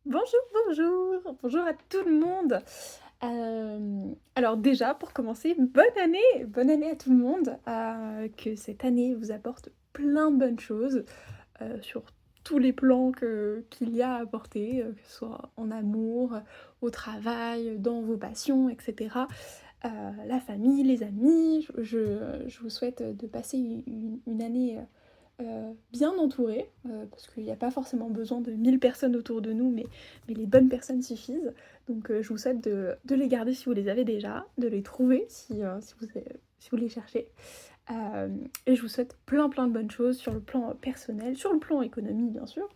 Bonjour, bonjour! Bonjour à tout le monde! Alors déjà, pour commencer, bonne année! Bonne année à tout le monde! Que cette année vous apporte plein de bonnes choses, sur tous les plans qu'il y a à apporter, que ce soit en amour, au travail, dans vos passions et cetera. La famille, les amis, je vous souhaite de passer une année, bien entourée, parce qu'il n'y a pas forcément besoin de 1000 personnes autour de nous, mais les bonnes personnes suffisent. Donc je vous souhaite de les garder si vous les avez déjà, de les trouver si vous les cherchez. Et je vous souhaite plein de bonnes choses sur le plan personnel, sur le plan économie bien sûr.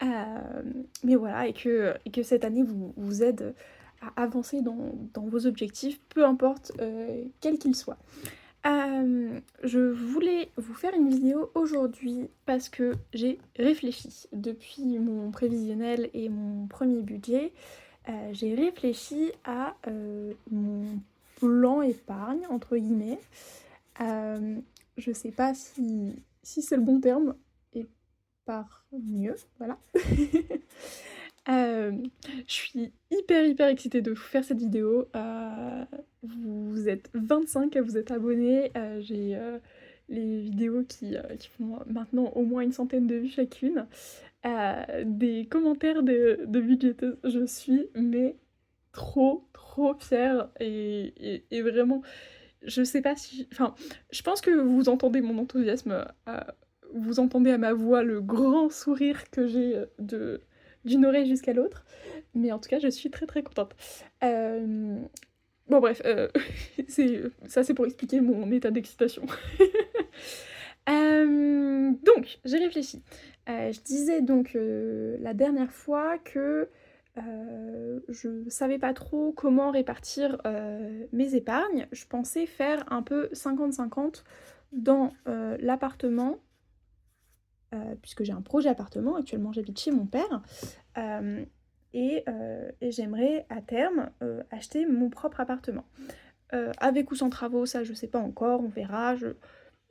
Mais voilà, et que cette année vous aide à avancer dans vos objectifs, peu importe quels qu'ils soient. Je voulais vous faire une vidéo aujourd'hui parce que j'ai réfléchi depuis mon prévisionnel et mon premier budget. J'ai réfléchi à mon plan épargne, entre guillemets. Euh, je sais pas si c'est le bon terme, épargneux, voilà. Euh, je suis hyper excitée de vous faire cette vidéo. Vous êtes 25 à vous être abonnés. J'ai les vidéos qui font maintenant au moins une centaine de vues chacune. Des commentaires de budgéteuses. Je suis mais trop fière et vraiment, je sais pas si... Enfin, je pense que vous entendez mon enthousiasme. Vous entendez à ma voix le grand sourire que j'ai d'une oreille jusqu'à l'autre. Mais en tout cas, je suis très contente. Bon bref, c'est pour expliquer mon état d'excitation. Donc, j'ai réfléchi. Je disais donc la dernière fois que je savais pas trop comment répartir mes épargnes. Je pensais faire un peu 50-50 dans l'appartement, puisque j'ai un projet appartement. Actuellement, j'habite chez mon père. Euh, et j'aimerais à terme acheter mon propre appartement. Avec ou sans travaux, ça je sais pas encore, on verra.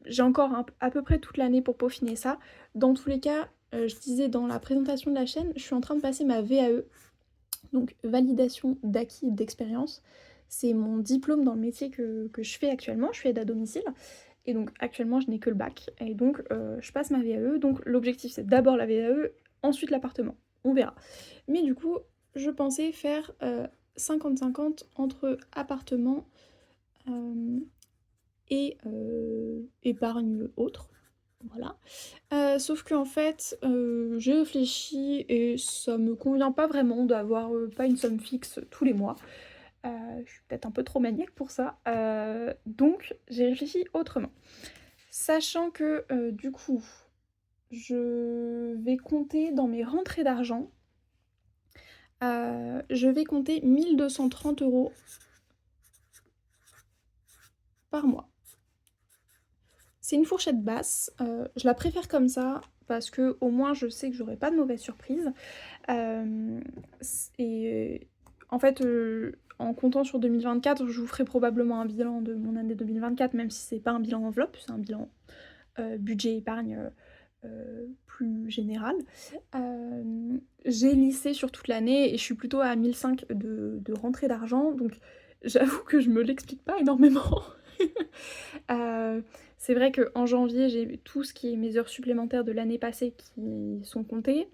J'ai encore à peu près toute l'année pour peaufiner ça. Dans tous les cas, je disais dans la présentation de la chaîne, je suis en train de passer ma VAE, donc validation d'acquis et d'expérience. C'est mon diplôme dans le métier que je fais actuellement, je suis aide à domicile. Et donc actuellement je n'ai que le bac. Et donc je passe ma VAE. Donc l'objectif c'est d'abord la VAE, ensuite l'appartement. On verra. Mais du coup, je pensais faire 50-50 entre appartement et épargne autre. Voilà. Sauf qu'en fait, j'ai réfléchi et ça me convient pas vraiment d'avoir pas une somme fixe tous les mois. Je suis peut-être un peu trop maniaque pour ça. Donc j'ai réfléchi autrement. Sachant que du coup, je vais compter dans mes rentrées d'argent, je vais compter 1230 € par mois. C'est une fourchette basse, je la préfère comme ça parce que au moins je sais que j'aurai pas de mauvaises surprises. Et en fait, en comptant sur 2024, je vous ferai probablement un bilan de mon année 2024, même si c'est pas un bilan enveloppe, c'est un bilan budget épargne plus général. J'ai lissé sur toute l'année et je suis plutôt à 1005 de rentrée d'argent, donc j'avoue que je me l'explique pas énormément. Euh, c'est vrai qu'en janvier, j'ai tout ce qui est mes heures supplémentaires de l'année passée qui sont comptées.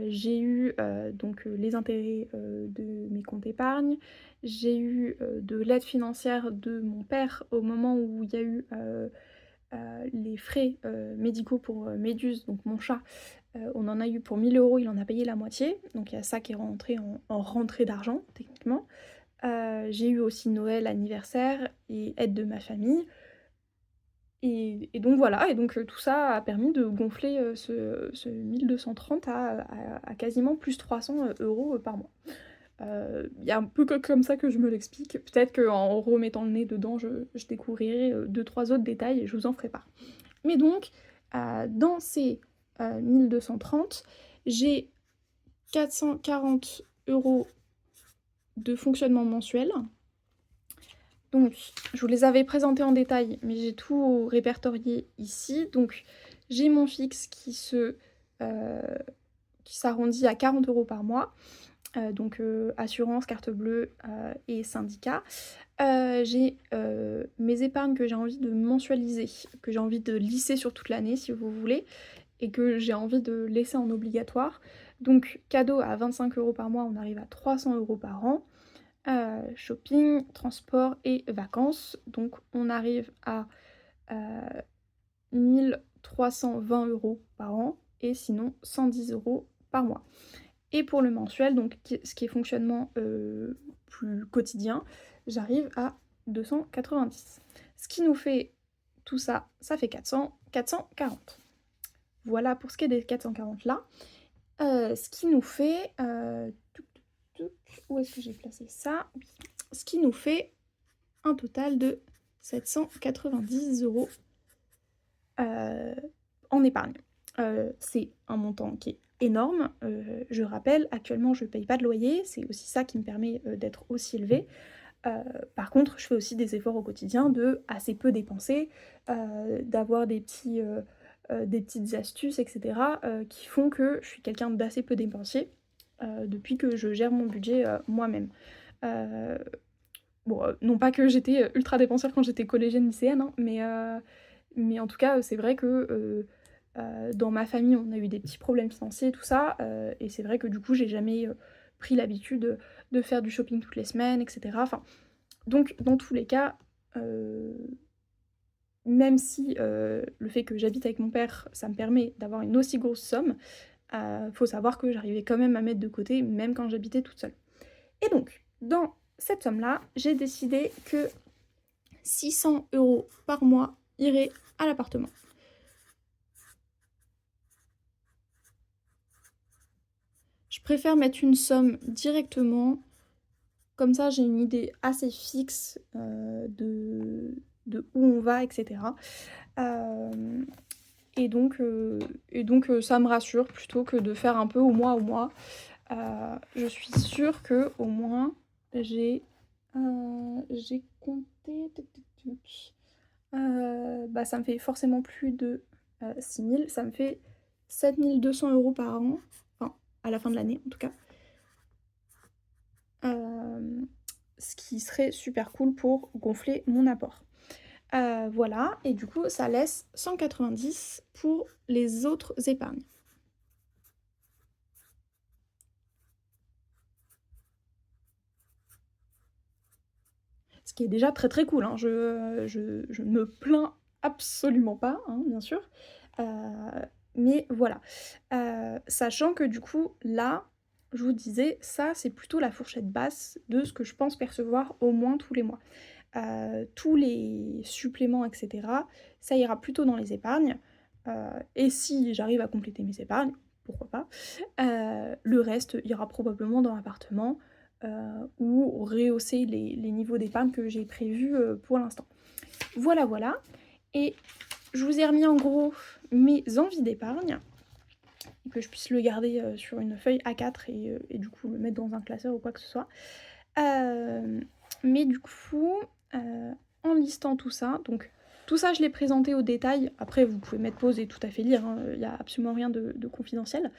J'ai eu donc les intérêts de mes comptes épargne. J'ai eu de l'aide financière de mon père au moment où il y a eu les frais médicaux pour Méduse, donc mon chat. On en a eu pour 1000 €, il en a payé la moitié. Donc il y a ça qui est rentré en rentrée d'argent, techniquement. J'ai eu aussi Noël, anniversaire et aide de ma famille. Et donc voilà, et donc tout ça a permis de gonfler ce 1230 à quasiment plus 300 € par mois. Il y a un peu comme ça que je me l'explique. Peut-être qu'en remettant le nez dedans, je découvrirai 2-3 autres détails et je vous en ferai part. Mais donc, dans ces 1230, j'ai 440 € de fonctionnement mensuel. Donc, je vous les avais présentés en détail, mais j'ai tout répertorié ici. Donc, j'ai mon fixe qui se qui s'arrondit à 40 € par mois, donc assurance, carte bleue, et syndicat. J'ai, mes épargnes que j'ai envie de mensualiser, que j'ai envie de lisser sur toute l'année si vous voulez et que j'ai envie de laisser en obligatoire. Donc cadeau à 25 € par mois, on arrive à 300 € par an. Shopping, transport et vacances, donc on arrive à 1 320 € par an et sinon 110 € par mois. Et pour le mensuel, donc ce qui est fonctionnement plus quotidien, j'arrive à 290. Ce qui nous fait tout ça, ça fait 440. Voilà pour ce qui est des 440 là. Ce qui nous fait... où est-ce que j'ai placé ça? Oui. Ce qui nous fait un total de 790 € en épargne. C'est un montant qui est énorme. Je rappelle, actuellement je ne paye pas de loyer, c'est aussi ça qui me permet d'être aussi élevée. Par contre, je fais aussi des efforts au quotidien de assez peu dépenser, d'avoir des petites astuces, etc. Qui font que je suis quelqu'un d'assez peu dépensier depuis que je gère mon budget moi-même. Bon, non pas que j'étais ultra dépensière quand j'étais collégienne, lycéenne, hein, mais en tout cas, c'est vrai que dans ma famille, on a eu des petits problèmes financiers, tout ça, et c'est vrai que du coup, j'ai jamais pris l'habitude de faire du shopping toutes les semaines, etc. Enfin, donc, dans tous les cas, même si le fait que j'habite avec mon père, ça me permet d'avoir une aussi grosse somme, faut savoir que j'arrivais quand même à mettre de côté, même quand j'habitais toute seule. Et donc, dans cette somme-là, j'ai décidé que 600 € par mois iraient à l'appartement. Je préfère mettre une somme directement, comme ça j'ai une idée assez fixe de où on va, etc. Et donc ça me rassure plutôt que de faire un peu au mois. Je suis sûre que au moins j'ai compté... bah ça me fait forcément plus de 6 000, ça me fait 7 200 € par an, enfin à la fin de l'année en tout cas. Ce qui serait super cool pour gonfler mon apport. Voilà, et du coup ça laisse 190 pour les autres épargnes. Ce qui est déjà très très cool, hein. Je ne me plains absolument pas, hein, bien sûr. Heu, mais voilà. Sachant que du coup, là, je vous disais, ça c'est plutôt la fourchette basse de ce que je pense percevoir au moins tous les mois. Tous les suppléments et cetera, ça ira plutôt dans les épargnes, et si j'arrive à compléter mes épargnes, pourquoi pas, le reste ira probablement dans l'appartement, ou rehausser les niveaux d'épargne que j'ai prévus, pour l'instant. Voilà, voilà, et je vous ai remis en gros mes envies d'épargne, que je puisse le garder, sur une feuille A4 et du coup le mettre dans un classeur ou quoi que ce soit. Mais du coup, en listant tout ça, donc tout ça je l'ai présenté au détail, après vous pouvez mettre pause et tout à fait lire, hein, il y a absolument rien de confidentiel.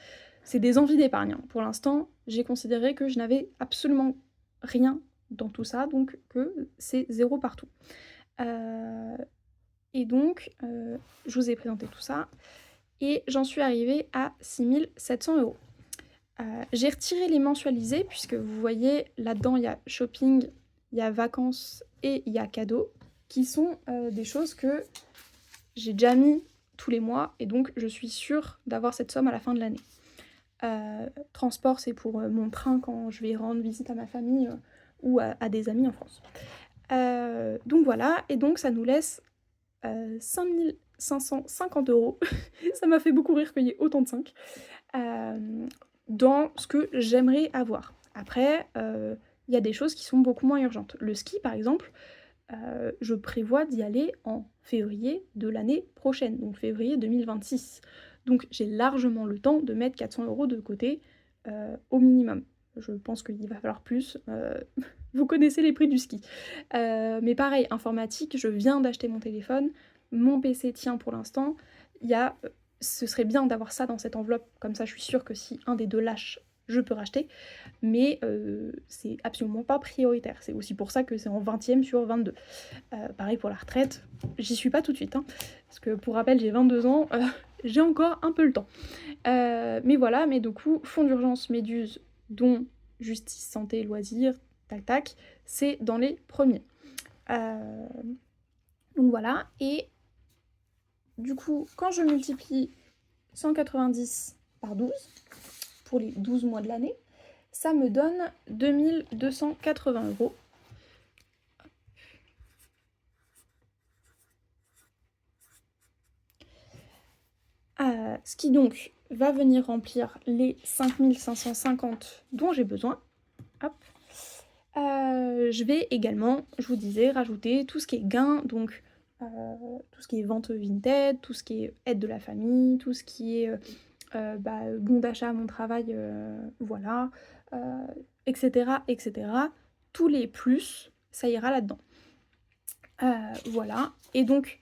C'est des envies d'épargne, hein. Pour l'instant, j'ai considéré que je n'avais absolument rien dans tout ça, donc que c'est zéro partout. Et donc, je vous ai présenté tout ça, et j'en suis arrivée à 6 700 €. J'ai retiré les mensualisés puisque vous voyez là-dedans il y a shopping, il y a vacances et il y a cadeaux qui sont des choses que j'ai déjà mis tous les mois et donc je suis sûre d'avoir cette somme à la fin de l'année. Transport, c'est pour mon train quand je vais rendre visite à ma famille ou à des amis en France. Donc voilà, et donc ça nous laisse 5 550 €. Ça m'a fait beaucoup rire qu'il y ait autant de 5. Dans ce que j'aimerais avoir. Après, il y a des choses qui sont beaucoup moins urgentes. Le ski, par exemple, je prévois d'y aller en février de l'année prochaine, donc février 2026. Donc j'ai largement le temps de mettre 400 € de côté, au minimum. Je pense qu'il va falloir plus, vous connaissez les prix du ski. Mais pareil, informatique, je viens d'acheter mon téléphone, mon PC tient pour l'instant, il y a ce serait bien d'avoir ça dans cette enveloppe, comme ça je suis sûre que si un des deux lâche, je peux racheter, mais c'est absolument pas prioritaire. C'est aussi pour ça que c'est en 20e sur 22. Pareil pour la retraite, j'y suis pas tout de suite, hein, parce que pour rappel, j'ai 22 ans, j'ai encore un peu le temps. Mais voilà, mais du coup, fonds d'urgence Méduse, dont justice, santé, loisirs, tac tac, c'est dans les premiers. Donc voilà, et du coup, quand je multiplie 190 par 12, pour les 12 mois de l'année, ça me donne 2280 €. Ce qui donc va venir remplir les 5550 dont j'ai besoin. Hop. Je vais également, je vous disais, rajouter tout ce qui est gain, donc tout ce qui est vente vintage, tout ce qui est aide de la famille, tout ce qui est bon d'achat à mon travail, voilà, etc., etc. Tous les plus, ça ira là-dedans. Voilà, et donc,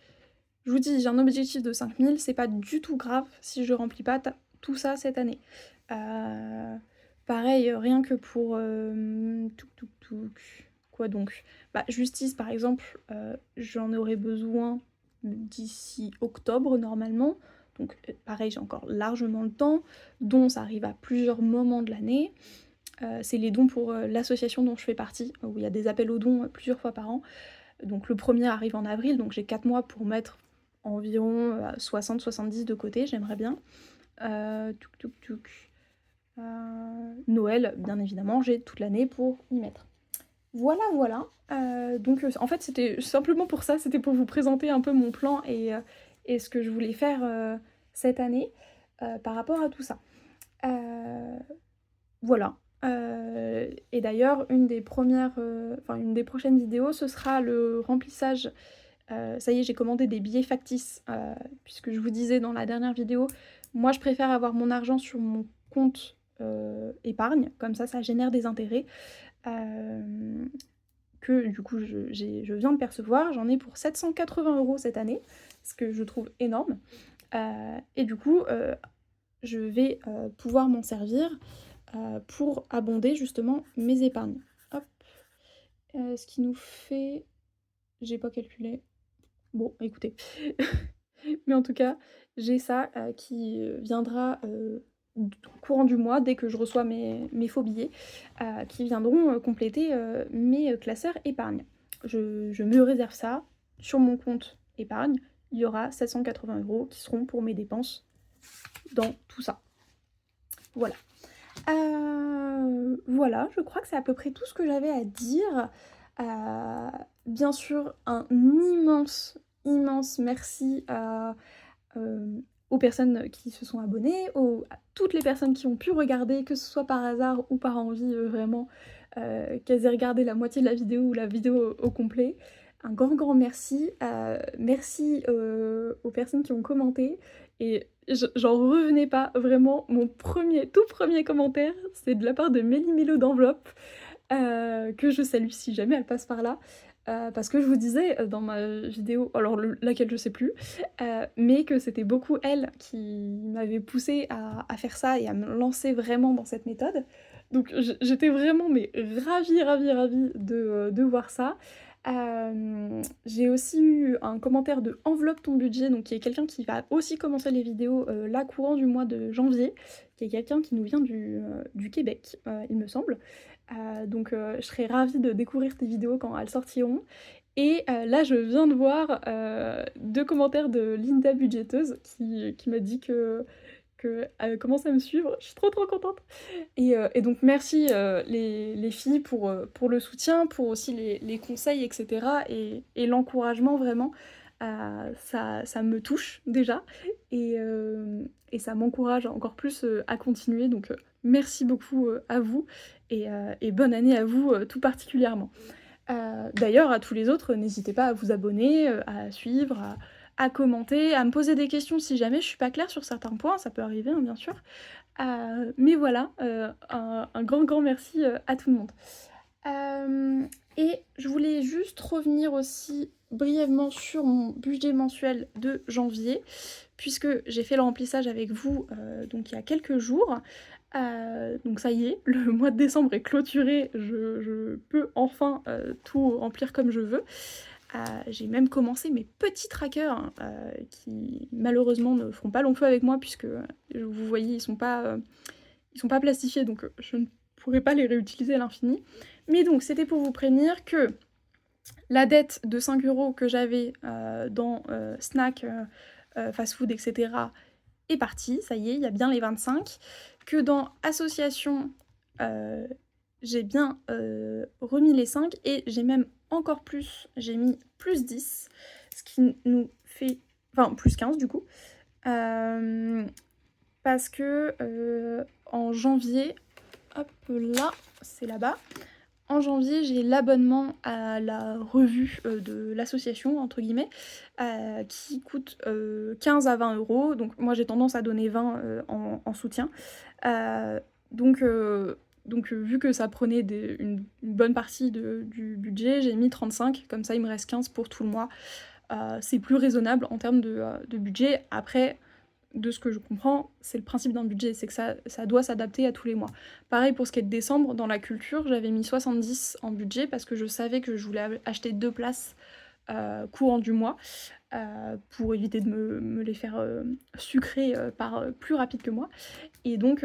je vous dis, j'ai un objectif de 5000, c'est pas du tout grave si je remplis pas tout ça cette année. Pareil, rien que pour... Quoi donc? Justice, par exemple, j'en aurais besoin d'ici octobre, normalement. Donc, pareil, j'ai encore largement le temps. Dons, ça arrive à plusieurs moments de l'année. C'est les dons pour l'association dont je fais partie, où il y a des appels aux dons plusieurs fois par an. Donc le premier arrive en avril, donc j'ai 4 mois pour mettre environ 60-70 de côté, j'aimerais bien. Noël, bien évidemment, j'ai toute l'année pour y mettre. Voilà, voilà. Donc en fait, c'était simplement pour ça, c'était pour vous présenter un peu mon plan et ce que je voulais faire cette année par rapport à tout ça. Voilà. Et d'ailleurs, une des prochaines vidéos, ce sera le remplissage. Ça y est, j'ai commandé des billets factices, puisque je vous disais dans la dernière vidéo, moi je préfère avoir mon argent sur mon compte épargne, comme ça génère des intérêts, que du coup je viens de percevoir. J'en ai pour 780 € cette année, ce que je trouve énorme. Et du coup, je vais pouvoir m'en servir pour abonder justement mes épargnes. Hop. Ce qui nous fait... J'ai pas calculé. Bon, écoutez. Mais en tout cas, j'ai ça qui viendra au courant du mois, dès que je reçois mes faux billets, qui viendront compléter mes classeurs épargne. Je me réserve ça sur mon compte épargne. Il y aura 780 € qui seront pour mes dépenses dans tout ça. Voilà. Voilà, je crois que c'est à peu près tout ce que j'avais à dire. Bien sûr, un immense merci aux personnes qui se sont abonnées, à toutes les personnes qui ont pu regarder, que ce soit par hasard ou par envie, vraiment, qu'elles aient regardé la moitié de la vidéo ou la vidéo au complet. Un grand merci. Merci aux personnes qui ont commenté. Et j'en revenais pas, vraiment, mon tout premier commentaire, c'est de la part de Méli-Mélo d'Enveloppe, que je salue si jamais elle passe par là. Parce que je vous disais dans ma vidéo, alors laquelle je sais plus, mais que c'était beaucoup elle qui m'avait poussée à faire ça et à me lancer vraiment dans cette méthode. Donc j'étais vraiment ravie de voir ça. J'ai aussi eu un commentaire de Enveloppe ton budget, donc qui est quelqu'un qui va aussi commencer les vidéos là courant du mois de janvier, qui est quelqu'un qui nous vient du Québec, il me semble. Donc je serais ravie de découvrir tes vidéos quand elles sortiront. Et là je viens de voir 2 commentaires de Linda Budgeteuse qui m'a dit qu'elle commence à me suivre. Je suis trop contente. Et donc merci les filles pour le soutien, pour aussi les conseils, etc. Et l'encouragement vraiment. Ça me touche déjà et ça m'encourage encore plus à continuer. Donc merci beaucoup à vous et bonne année à vous tout particulièrement. D'ailleurs, à tous les autres, n'hésitez pas à vous abonner, à suivre, à commenter, à me poser des questions si jamais je suis pas claire sur certains points, ça peut arriver, hein, bien sûr. Mais voilà, un grand merci à tout le monde. Et je voulais juste revenir aussi brièvement sur mon budget mensuel de janvier, puisque j'ai fait le remplissage avec vous, donc il y a quelques jours. Donc ça y est, le mois de décembre est clôturé, je peux enfin, tout remplir comme je veux. J'ai même commencé mes petits trackers, qui malheureusement ne feront pas long feu avec moi puisque, vous voyez, ils sont pas plastifiés, donc je ne pourrai pas les réutiliser à l'infini. Mais donc c'était pour vous prévenir que la dette de 5 € que j'avais, dans, snack, fast-food et cetera est partie, ça y est, il y a bien les 25. Que dans association, heu, j'ai bien, remis les 5 et j'ai même encore plus, j'ai mis +10, ce qui nous fait enfin +15 du coup. Hem, Parce que, en janvier, hop là, c'est là-bas. En janvier, j'ai l'abonnement à la revue, de «l'association» entre guillemets, qui coûte, 15 à 20 €. Donc moi j'ai tendance à donner 20, en soutien. Heu, donc heu vu que ça prenait une bonne partie du budget, j'ai mis 35, comme ça il me reste 15 pour tout le mois. C'est plus raisonnable en termes de budget. Après, de ce que je comprends, c'est le principe d'un budget, c'est que ça doit s'adapter à tous les mois. Pareil pour ce qui est de décembre, dans la culture, j'avais mis 70 en budget parce que je savais que je voulais acheter 2 places, courant du mois, pour éviter de me les faire, sucrer, par, plus rapide que moi et donc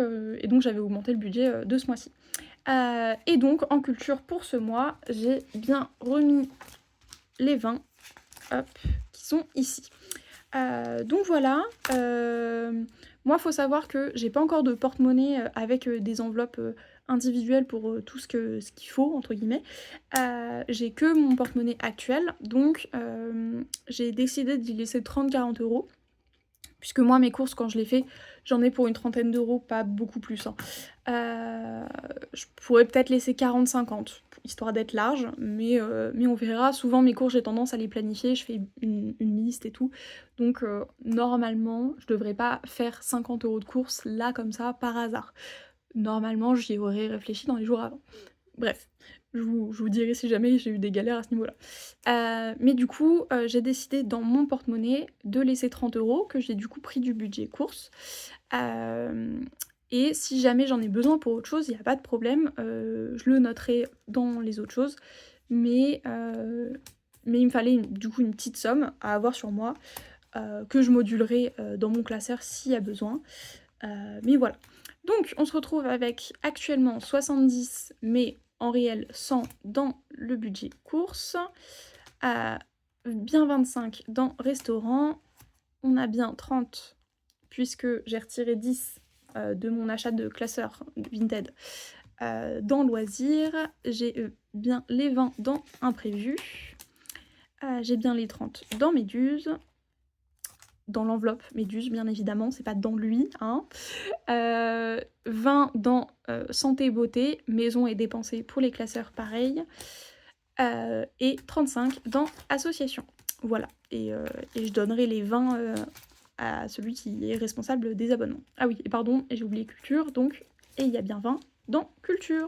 j'avais augmenté le budget, de ce mois-ci. Et donc en culture pour ce mois, j'ai bien remis les 20, hop, qui sont ici. Donc voilà, moi faut savoir que j'ai pas encore de porte-monnaie, avec, des enveloppes, individuelles pour, tout ce qu'il faut entre guillemets. J'ai que mon porte-monnaie actuel, donc j'ai décidé d'y laisser 30-40 €. Puisque moi, mes courses, quand je les fais, j'en ai pour une trentaine d'euros, pas beaucoup plus, hein. Je pourrais peut-être laisser 40-50, histoire d'être large, mais on verra. Souvent, mes courses, j'ai tendance à les planifier, je fais une liste et tout. Donc, normalement, je devrais pas faire 50 € de courses, là, comme ça, par hasard. Normalement, j'y aurais réfléchi dans les jours avant. Bref, je vous dirai si jamais j'ai eu des galères à ce niveau-là. Mais du coup, j'ai décidé dans mon porte-monnaie de laisser 30 € que j'ai du coup pris du budget courses. Hem Et si jamais j'en ai besoin pour autre chose, il y a pas de problème, je le noterai dans les autres choses. Mais il me fallait du coup une petite somme à avoir sur moi, que je modulerai, dans mon classeur s'il y a besoin. Mais voilà. Donc on se retrouve avec actuellement 70, mais en réel 100 dans le budget courses, bien 25 dans restaurant, on a bien 30 puisque j'ai retiré 10, de mon achat de classeur Vinted, dans loisirs, j'ai, bien les 20 dans imprévu, j'ai bien les 30 dans Méduse, dans l'enveloppe Méduse bien évidemment, c'est pas dans lui, hein. 20 dans, santé beauté, maison et dépensées pour les classeurs pareil, et 35 dans association. Voilà et je donnerai les 20, à celui qui est responsable des abonnements. Ah oui et pardon, j'ai oublié culture donc et il y a bien 20 dans culture.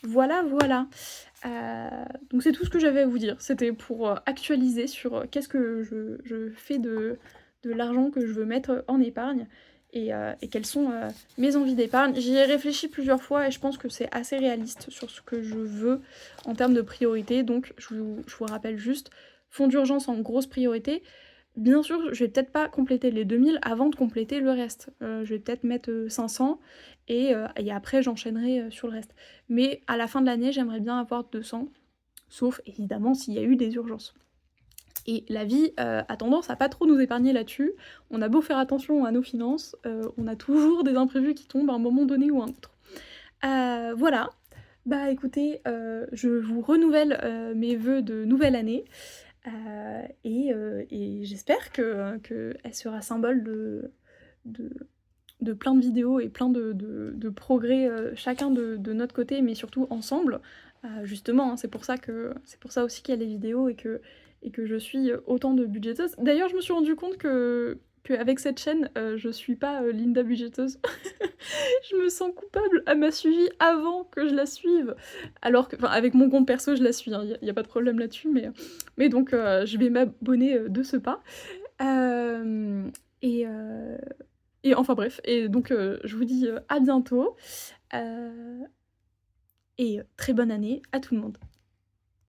Voilà, voilà. Donc c'est tout ce que j'avais à vous dire. C'était pour, actualiser sur, qu'est-ce que je fais de l'argent que je veux mettre en épargne et quelles sont, mes envies d'épargne. J'y ai réfléchi plusieurs fois et je pense que c'est assez réaliste sur ce que je veux en termes de priorité. Donc je vous rappelle juste, fonds d'urgence en grosse priorité. Bien sûr, je vais peut-être pas compléter les 2000 avant de compléter le reste. Je vais peut-être mettre, 500 et après j'enchaînerai, sur le reste. Mais à la fin de l'année, j'aimerais bien avoir 200, sauf évidemment s'il y a eu des urgences. Et la vie, a tendance à pas trop nous épargner là-dessus. On a beau faire attention à nos finances, on a toujours des imprévus qui tombent à un moment donné ou un autre. Voilà. Bah écoutez, je vous renouvelle, mes vœux de nouvelle année. Et j'espère qu'elle sera symbole de de plein de vidéos et plein de progrès, chacun de notre côté, mais surtout ensemble. Justement, hein, c'est pour ça aussi qu'il y a les vidéos et que je suis autant de budgéteuse. D'ailleurs, je me suis rendu compte que qu'avec cette chaîne, je suis pas, Linda Budgetoz. Je me sens coupable. Elle m'a suivie avant que je la suive. Alors que enfin, avec mon compte perso, je la suis, hein, il y a pas de problème là-dessus, mais donc je vais m'abonner, de ce pas. Hem et heu et enfin bref et donc je vous dis, à bientôt, heu très bonne année à tout le monde.